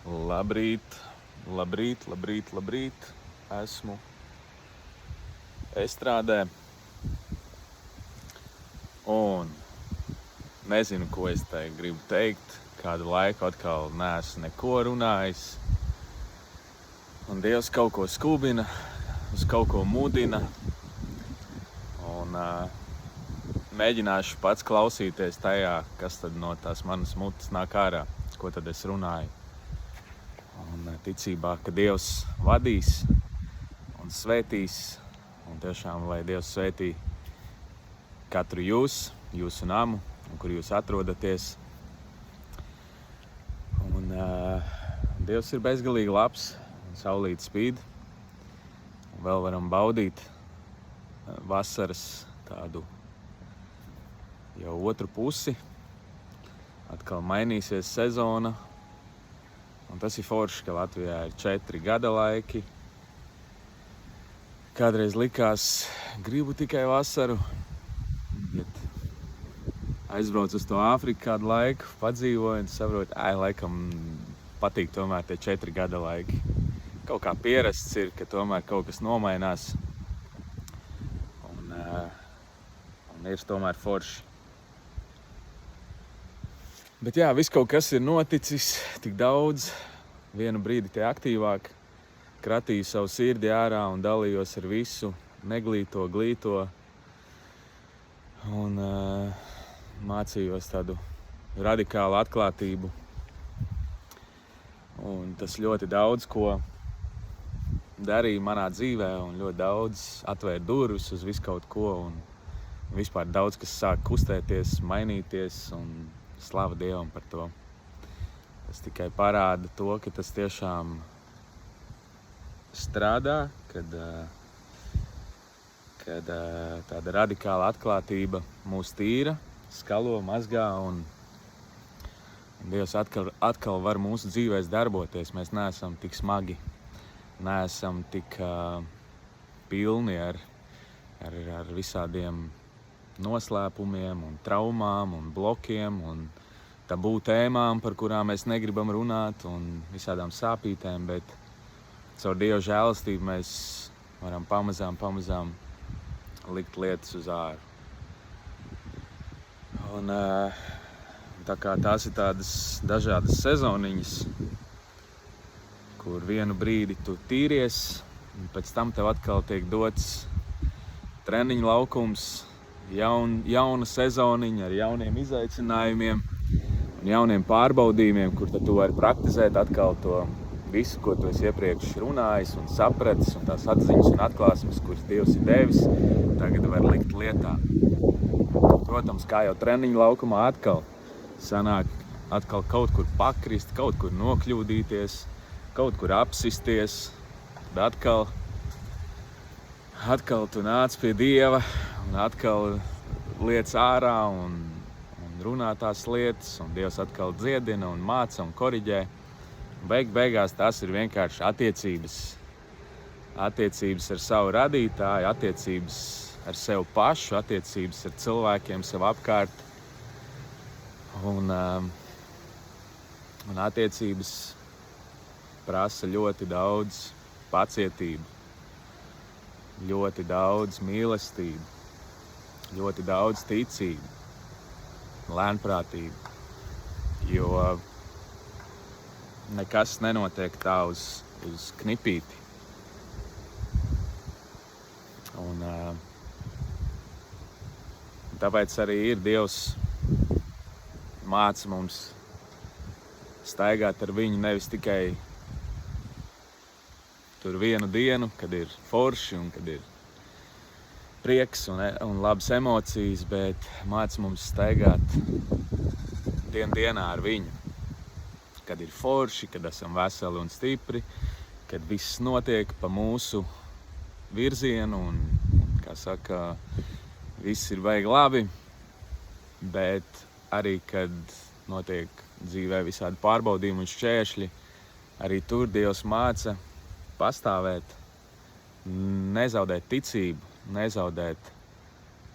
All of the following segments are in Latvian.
Labrīt, labrīt, labrīt, labrīt. Esmu estrādē un nezinu, ko es te gribu teikt. Kādu laiku atkal neesmu neko runājis. Un Dievs kaut ko skubina, uz kaut ko mudina. Un mēģināšu pats klausīties tajā, kas tad no tās manas mutes nāk ārā, ko tad es runāju. Un ticībā, ka Dievs vadīs un svētīs. Un tiešām, lai Dievs svētī katru jūsu namu, kur jūs atrodaties. Un Dievs ir bezgalīgi labs, un saulīt spīd. Un vēl varam baudīt vasaras tādu jau otru pusi. Atkal mainīsies sezona. Un tas ir forši, ka Latvijā ir 4 gada laiki. Kādreiz likās, gribu tikai vasaru, bet aizbraucu uz to Āfriku kādu laiku, padzīvoju un saprotu, laikam patīk tomēr tie 4 gada laiki. Kaut kā pierasts ir, ka tomēr kaut kas nomainās un ir tomēr forši. Bet jā, viss kaut kas ir noticis, tik daudz, vienu brīdi tie aktīvāk, kratīju savu sirdi ārā un dalījos ar visu, neglīto, glīto, un mācījos tādu radikālu atklātību. Un tas ļoti daudz ko darīja manā dzīvē, un ļoti daudz atvēra durvis uz visu kaut ko, un vispār daudz, kas sāk kustēties, mainīties, un slava Dievam par to. Tas tikai parāda to, ka tas tiešām strādā, kad tāda radikāla atklātība mūs tīra, skalo, mazgā, un Dievs atkal var mūsu dzīvēs darboties. Mēs neesam tik smagi, neesam tik pilni ar visādiem noslēpumiem un traumām un blokiem un tabū tēmām, par kurām mēs negribam runāt, un visādām sāpītēm, bet caur Dieva žēlastību mēs varam pamazām likt lietas uz āru. Un tā kā tās ir tādas dažādas sezoniņas, kur vienu brīdi tu tīries, un pēc tam tev atkal tiek dots treniņu laukums, jauna sezoniņa ar jauniem izaicinājumiem un jauniem pārbaudījumiem, kur tad tu vari praktizēt atkal to visu, ko tu esi iepriekš runājis un sapratis, un tās atziņas un atklāsmes, kuras Dievs ir devis, tagad var likt lietā. Protams, kā jau treniņu laukumā atkal sanāk atkal kaut kur pakrist, kaut kur nokļūdīties, kaut kur apsisties, tad atkal tu nāc pie Dieva un atkal liec ārā un runā tās lietas, un Dievs atkal dziedina un māca un koriģē. Beigās tās ir vienkārši attiecības. Attiecības ar savu radītāju, attiecības ar sevi pašu, attiecības ar cilvēkiem sev apkārt. Un attiecības prasa ļoti daudz pacietību, ļoti daudz mīlestību, ļoti daudz ticību, lēnprātību, jo nekas nenotiek tā uz knipīti. Un tāpēc arī ir Dievs māca mums staigāt ar viņu nevis tikai tur vienu dienu, kad ir forši un kad ir prieks un labas emocijas, bet māca mums staigāt dienā ar viņu. Kad ir forši, kad esam veseli un stipri, kad viss notiek pa mūsu virzienu un kā saka, viss ir baigi labi, bet arī, kad notiek dzīvē visādi pārbaudījumi un šķēršļi, arī tur Dievs māca pastāvēt, nezaudēt ticību, nezaudēt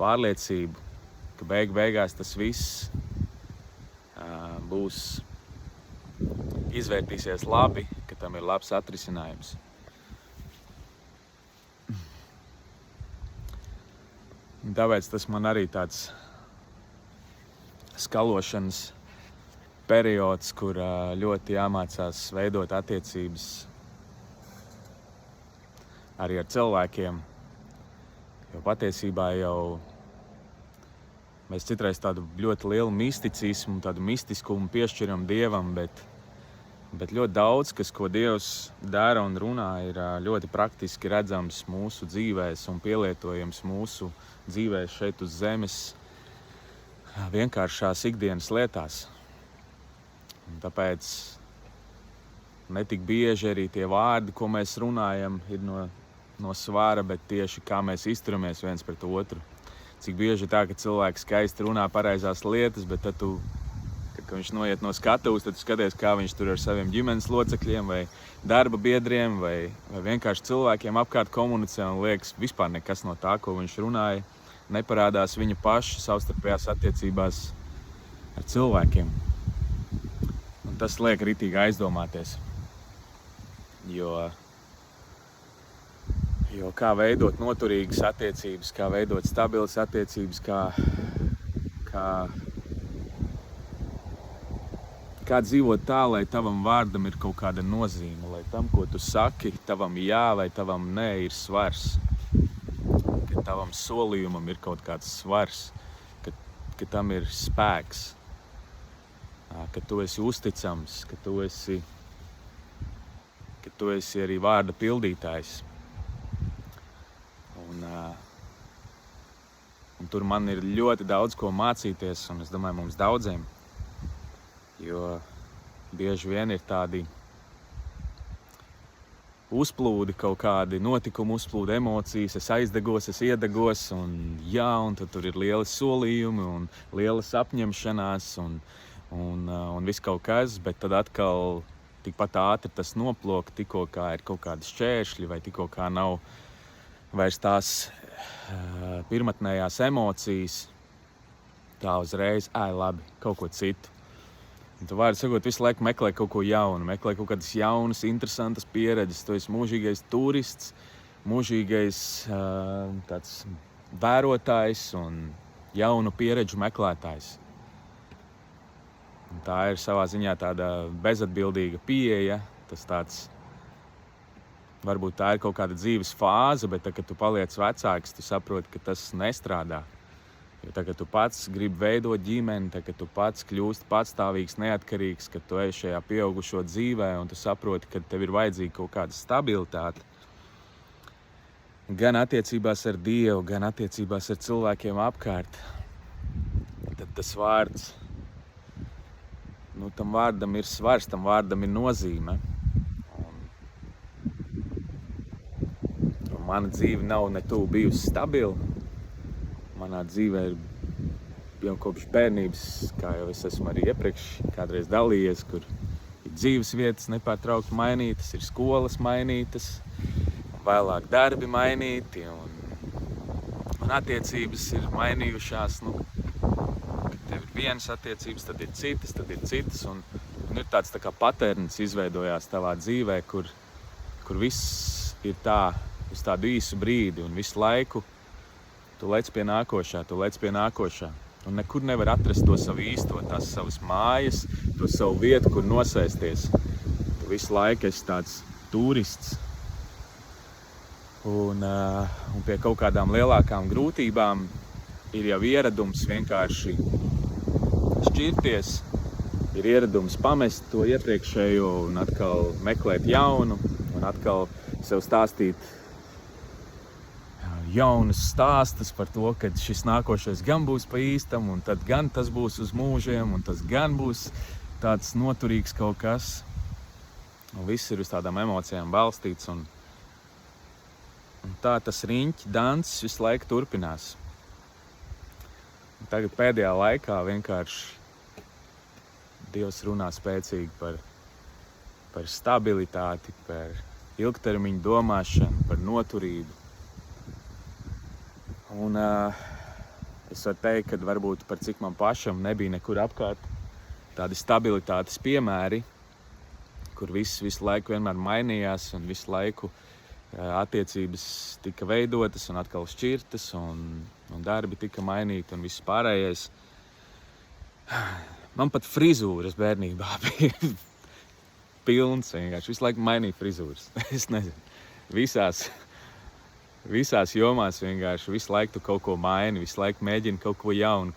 pārliecību, ka beigās tas viss būs izvērtīsies labi, ka tam ir labs atrisinājums. Un tāpēc tas man arī tāds skalošanas periods, kur ļoti jāmācās veidot attiecības arī ar cilvēkiem, jo patiesībā jau mēs citreiz tādu ļoti lielu misticismu, tādu mistiskumu piešķiram Dievam, bet ļoti daudz, ko Dievs dara un runā, ir ļoti praktiski redzams mūsu dzīvēs un pielietojams mūsu dzīvēs šeit uz zemes vienkāršās ikdienas lietās. Un tāpēc netik bieži arī tie vārdi, ko mēs runājam, ir no svāra, bet tieši kā mēs izturamies viens pret otru. Cik bieži tā, ka cilvēks skaisti runā pareizās lietas, bet tad kad viņš noiet no skatuves, tad tu skaties, kā viņš tur ar saviem ģimenes locekļiem vai darba biedriem vai vienkārši cilvēkiem apkārt komunicē un liekas vispār nekas no tā, ko viņš runāja, neparādās viņa paša savstarpējās attiecībās ar cilvēkiem. Un tas liek ritīgi aizdomāties, jo kā veidot noturīgas attiecības, kā veidot stabilas attiecības, kā dzīvot tā, lai tavam vārdam ir kaut kāda nozīme, lai tam, ko tu saki, tavam jā vai tavam nē ir svars, ka tavam solījumam ir kaut kāds svars, ka tam ir spēks, ka tu esi uzticams, ka tu esi arī vārda pildītājs. Un tur man ir ļoti daudz ko mācīties, un es domāju, mums daudziem, jo bieži vien ir tādi uzplūdi, kaut kādi notikumi uzplūdi, emocijas, es aizdegos, es iedegos, un tad tur ir lieli solījumi un lielas apņemšanās un viss kaut kas, bet tad atkal tikpat ātri tas noplok, tikko kā ir kaut kādi šķēršļi vai tikko kā nav vairs tās pirmatnējās emocijas, tā uzreiz, labi, kaut ko citu. Un tu vārdu sakot, visu laiku meklē kaut ko jaunu, meklē kaut kādas jaunas, interesantas pieredzes. Tu esi mūžīgais turists, mūžīgais tāds vērotājs un jaunu pieredžu meklētājs. Un tā ir savā ziņā tāda bezatbildīga pieeja, tas tāds varbūt tā ir kaut kāda dzīves fāze, bet tad, kad tu paliec vecāks, tu saproti, ka tas nestrādā. Jo tad, kad tu pats gribi veidot ģimeni, tad, kad tu pats kļūsti patstāvīgs, neatkarīgs, kad tu ej šajā pieaugušo dzīvē un tu saproti, ka tev ir vajadzīga kaut kāda stabilitāte, gan attiecībās ar Dievu, gan attiecībās ar cilvēkiem apkārt, tad tas vārds, tam vārdam ir svars, tam vārdam ir nozīme. Mana dzīve nav ne tuvu bijusi stabila. Manā dzīvē ir jau kopš bērnības, kā jau es esmu arī iepriekš kādreiz dalījies, kur ir dzīves vietas nepārtraukti mainītas, ir skolas mainītas, un vēlāk darbi mainīti, un attiecības ir mainījušās. Kad tev ir vienas attiecības, tad ir citas, un ir tāds tā kā paterns izveidojās tavā dzīvē, kur viss ir tā, uz tādu īsu brīdi, un visu laiku tu lec pie nākošā. Un nekur nevar atrast to savu īsto, tās savas mājas, to savu vietu, kur nosēsties. Tu visu laiku esi tāds turists. Un pie kaut kādām lielākām grūtībām ir jau ieradums vienkārši šķirties, ir ieradums pamest to iepriekšējo un atkal meklēt jaunu, un atkal sev stāstīt jaunas stāstus par to, ka šis nākošais gan būs pa īstam, un tad gan tas būs uz mūžiem, un tas gan būs tāds noturīgs kaut kas. Un viss ir uz tādām emocijām balstīts, un tā tas riņķi dancis visu laiku turpinās. Un tagad pēdējā laikā vienkārši Dievs runā spēcīgi par stabilitāti, par ilgtermiņu domāšanu, par noturību. Un es varu teikt, ka varbūt par cik man pašam nebija nekur apkārt tādi stabilitātes piemēri, kur visu laiku vienmēr mainījās un visu laiku attiecības tika veidotas un atkal šķirtas un darbi tika mainīti un viss pārējais. Man pat frizūras bērnībā bija pilns vienkārši. Visu laiku mainīja frizūras. Es nezinu. Visās jomās vienkārši visu laiku tu kaut ko maini, visu laiku mēģini kaut ko jaunu.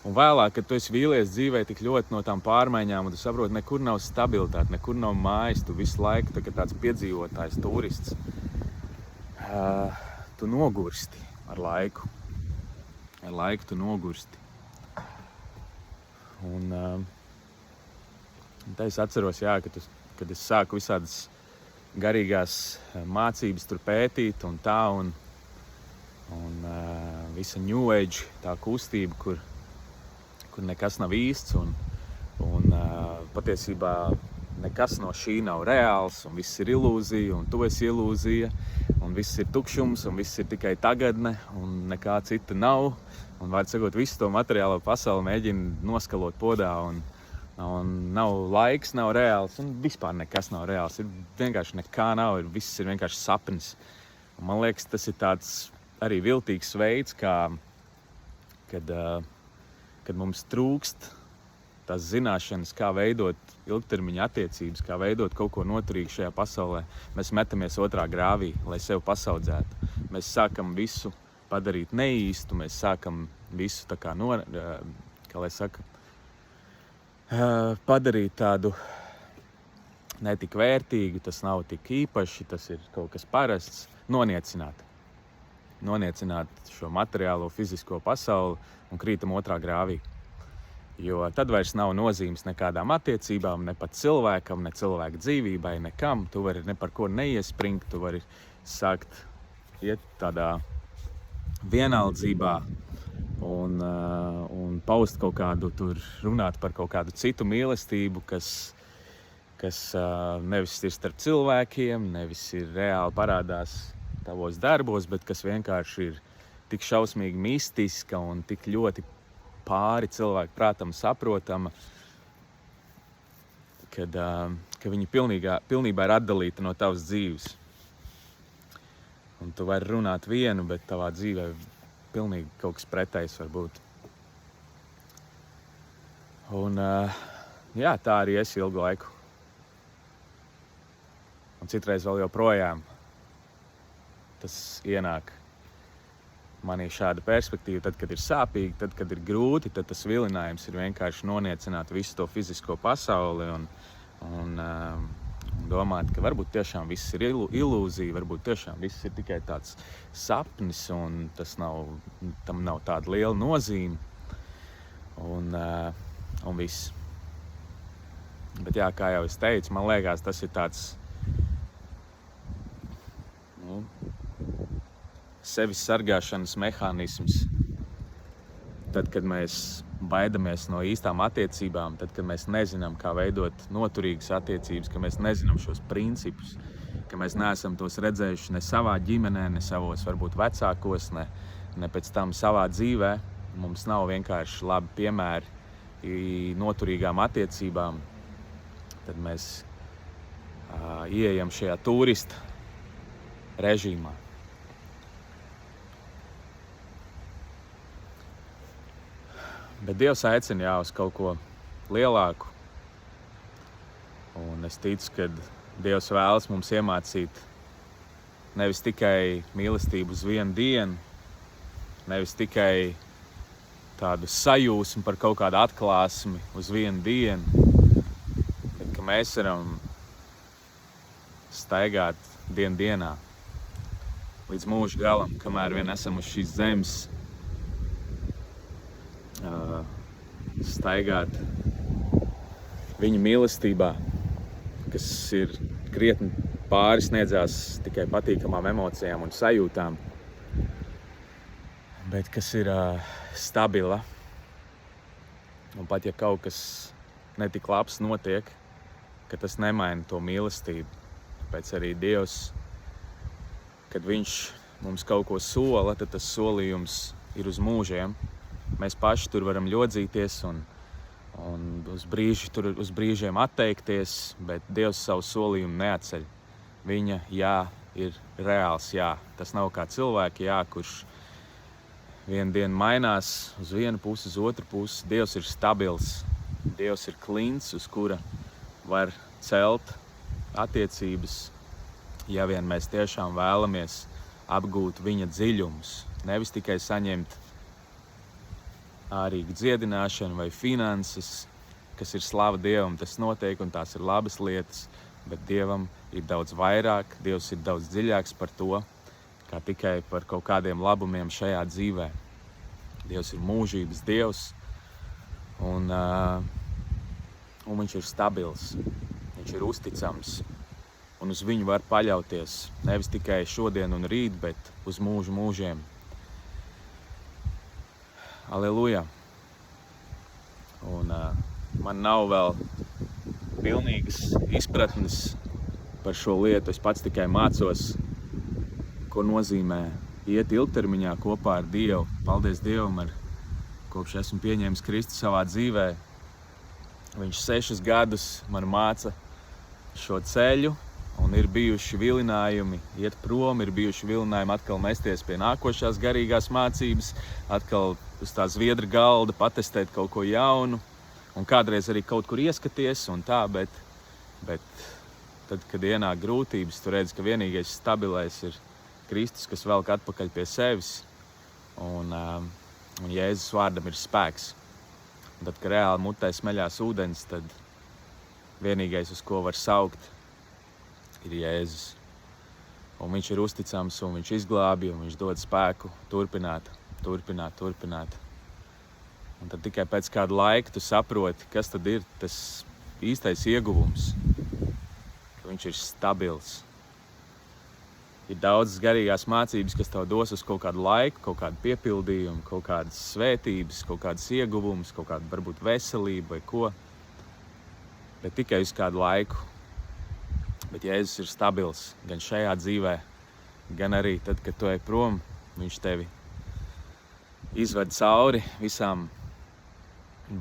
Un vēlāk, kad tu esi vīlies dzīvē tik ļoti no tām pārmaiņām, un tu saproti, nekur nav stabilitāte, nekur nav mājas, tu visu laiku tāds piedzīvotājs, turists. Tu nogursti ar laiku. Ar laiku tu nogursti. Un tā es atceros, kad es sāku visādas garīgās mācības tur pētīt un tā, un visa New Age tā kustība, kur nekas nav īsts un patiesībā nekas no šī nav reāls un viss ir ilūzija un tu esi ilūzija un viss ir tukšums un viss ir tikai tagadne un nekā cita nav un vārds sakot, visu to materiālo pasauli mēģina noskalot podā un nav laiks, nav reāls un vispār nekas nav reāls, ir vienkārši nekā nav, viss ir vienkārši sapnis. Un man liekas, tas ir tāds arī viltīgs veids, kad mums trūkst tās zināšanas, kā veidot ilgtermiņa attiecības, kā veidot kaut ko noturīgu šajā pasaulē. Mēs metamies otrā grāvī, lai sev pasaudzētu. Mēs sākam visu padarīt neīstu, mēs sākam visu tā kā padarīt tādu netik vērtīgu, tas nav tik īpaši, tas ir kaut kas parasts, noniecināt šo materiālo, fizisko pasauli un krītam otrā grāvī. Jo tad vairs nav nozīmes nekādām attiecībām, ne pat cilvēkam, ne cilvēka dzīvībai, nekam. Tu vari ne par ko neiespringt, tu vari sākt iet tādā vienaldzībā un paust kaut kādu, tur runāt par kaut kādu citu mīlestību, kas nevis ir starp cilvēkiem, nevis ir reāli parādās tavos darbos, bet kas vienkārši ir tik šausmīgi mistiska un tik ļoti pāri cilvēku prātam saprotama, ka viņi pilnībā ir atdalīta no tavas dzīves. Un tu vari runāt vienu, bet tavā dzīvē pilnīgi kaut kas pretējs var būt. Un tā arī es ilgu laiku. Un citreiz vēl joprojām tas ienāk manī šāda perspektīva, tad, kad ir sāpīgi, tad, kad ir grūti, tad tas vilinājums ir vienkārši noniecināt visu to fizisko pasauli un domāt, ka varbūt tiešām viss ir ilūzija, varbūt tiešām viss ir tikai tāds sapnis un tam nav tāda liela nozīme un viss. Bet jā, kā jau es teicu, man liekas, tas ir tāds sevis sargāšanas mehānisms. Tad, kad mēs baidamies no īstām attiecībām, tad, kad mēs nezinām, kā veidot noturīgas attiecības, ka mēs nezinām šos principus, ka mēs neesam tos redzējuši ne savā ģimenē, ne savos varbūt vecākos, ne pēc tam savā dzīvē. Mums nav vienkārši labi piemēri noturīgām attiecībām. Tad mēs ieejam šajā turista režīmā. Bet Dievs aicina uz kaut ko lielāku. Un es ticu, ka Dievs vēlas mums iemācīt nevis tikai mīlestību uz vienu dienu, nevis tikai tādu sajūsmu par kaut kādu atklāsmi uz vienu dienu, bet ka mēs varam staigāt dienā līdz mūža galam, kamēr vien esam uz šīs zemes, staigāt viņa mīlestībā, kas ir krietni pārsniedzās tikai patīkamām emocijām un sajūtām, bet kas ir stabila. Un pat ja kaut kas netik labs notiek, ka tas nemaina to mīlestību. Tāpēc arī Dievs, kad viņš mums kaut ko sola, tad tas solījums ir uz mūžiem. Mēs paši tur varam ļodzīties un un uz brīžiem atteikties, bet Dievs savu solījumu neatceļ. Viņa jā ir reāls jā. Tas nav kā cilvēki jā, kurš vienu dienu mainās uz vienu pusi, uz otru pusi. Dievs ir stabils. Dievs ir klints, uz kura var celt attiecības, ja vien mēs tiešām vēlamies apgūt viņa dziļumus. Nevis tikai saņemt ārīgu dziedināšanu vai finanses, kas ir slava Dievam, tas notiek un tās ir labas lietas, bet Dievam ir daudz vairāk, Dievs ir daudz dziļāks par to, kā tikai par kaut kādiem labumiem šajā dzīvē. Dievs ir mūžības Dievs, un viņš ir stabils, viņš ir uzticams, un uz viņu var paļauties nevis tikai šodien un rīt, bet uz mūžu mūžiem. Aleluja! Un man nav vēl pilnīgas izpratnes par šo lietu. Es pats tikai mācos, ko nozīmē iet ilgtermiņā kopā ar Dievu. Paldies Dievam, kopš esmu pieņēmis Kristu savā dzīvē. Viņš 6 gadus man māca šo ceļu, un ir bijuši vilinājumi iet prom, ir bijuši vilinājumi atkal mesties pie nākošās garīgās mācības, atkal uz tā zviedra galda patestēt kaut ko jaunu, un kādreiz arī kaut kur ieskaties un tā, bet tad, kad ienāk grūtības, tu redzi, ka vienīgais stabilais ir Kristus, kas velk atpakaļ pie sevis, un Jēzus vārdam ir spēks. Un tad, kad reāli mutē smeļās ūdens, tad vienīgais, uz ko var saukt, ir Jēzus. Un viņš ir uzticams, un viņš izglābj, un viņš dod spēku turpināt. Un tad tikai pēc kāda laika tu saproti, kas tad ir tas īstais ieguvums, ka viņš ir stabils. Ir daudzas garīgās mācības, kas tev dos uz kaut kādu laiku, kaut kādu piepildījumu, kaut kādas svētības, kaut kādas ieguvumus, kaut kādu varbūt veselību vai ko, bet tikai uz kādu laiku. Bet Jēzus ir stabils gan šajā dzīvē, gan arī tad, kad tu ej prom, viņš tevi izved cauri visām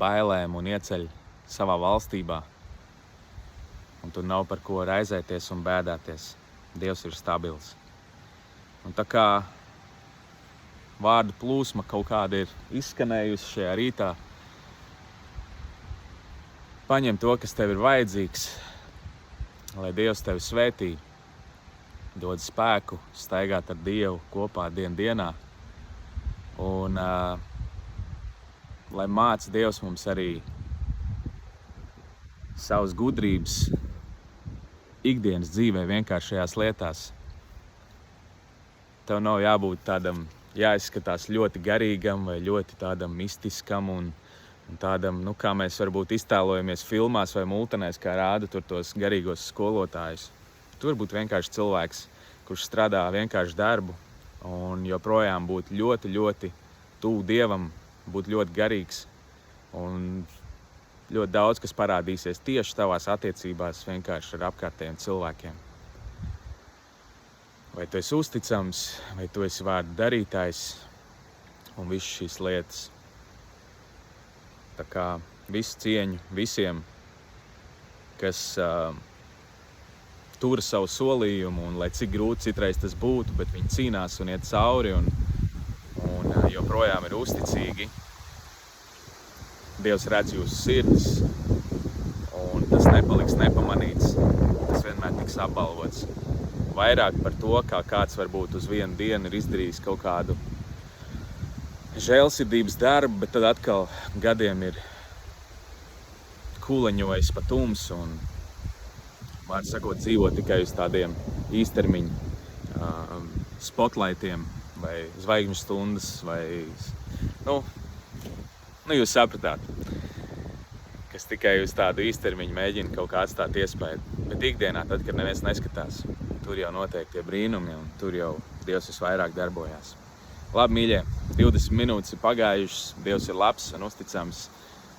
bailēm un ieceļ savā valstībā. Un tur nav par ko raizēties un bēdāties. Dievs ir stabils. Un tā kā vārdu plūsma kaut kāda ir izskanējusi šajā rītā, paņem to, kas tev ir vajadzīgs, lai Dievs tevi svētī, dod spēku staigāt ar Dievu kopā dienā. Un lai māca Dievs mums arī savas gudrības ikdienas dzīvē vienkāršajās lietās. Tev nav jābūt tādam, jāizskatās ļoti garīgam vai ļoti tādam mistiskam un tādam, kā mēs varbūt iztēlojamies filmās vai multenēs, kā rāda tur tos garīgos skolotājus. Tu vari būt vienkārši cilvēks, kurš strādā vienkārši darbu un joprojām būt ļoti, ļoti tuvu Dievam, būt ļoti garīgs un ļoti daudz, kas parādīsies tieši tavās attiecībās vienkārši ar apkārtējiem cilvēkiem. Vai tu esi uzticams, vai tu esi vārdu darītājs un visas šīs lietas. Tā kā visu cieņu visiem, kas tura savu solījumu, un lai cik grūti citreiz tas būtu, bet viņi cīnās un iet cauri un joprojām ir uzticīgi. Dievs redz jūsu sirdis, un tas nepaliks nepamanīts. Tas vienmēr tiks apbalvots. Vairāk par to, kā kāds varbūt uz vienu dienu ir izdarījis kaut kādu žēlsirdības darbu, bet tad atkal gadiem ir kuleņojis pa tumsu un, var sakot, dzīvo tikai uz tādiem īstermiņa spotlightiem vai zvaigžņu stundas vai, jūs sapratāt, kas tikai uz tādu īstermiņu mēģina kaut kā atstāt iespēju. Bet ikdienā, tad, kad neviens neskatās, tur jau notiek tie brīnumi un tur jau Dievs visvairāk darbojās. Labi, mīļie, 20 minūtes ir pagājušas, Dievs ir labs un uzticams.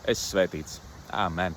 Esi svētīts. Āmen.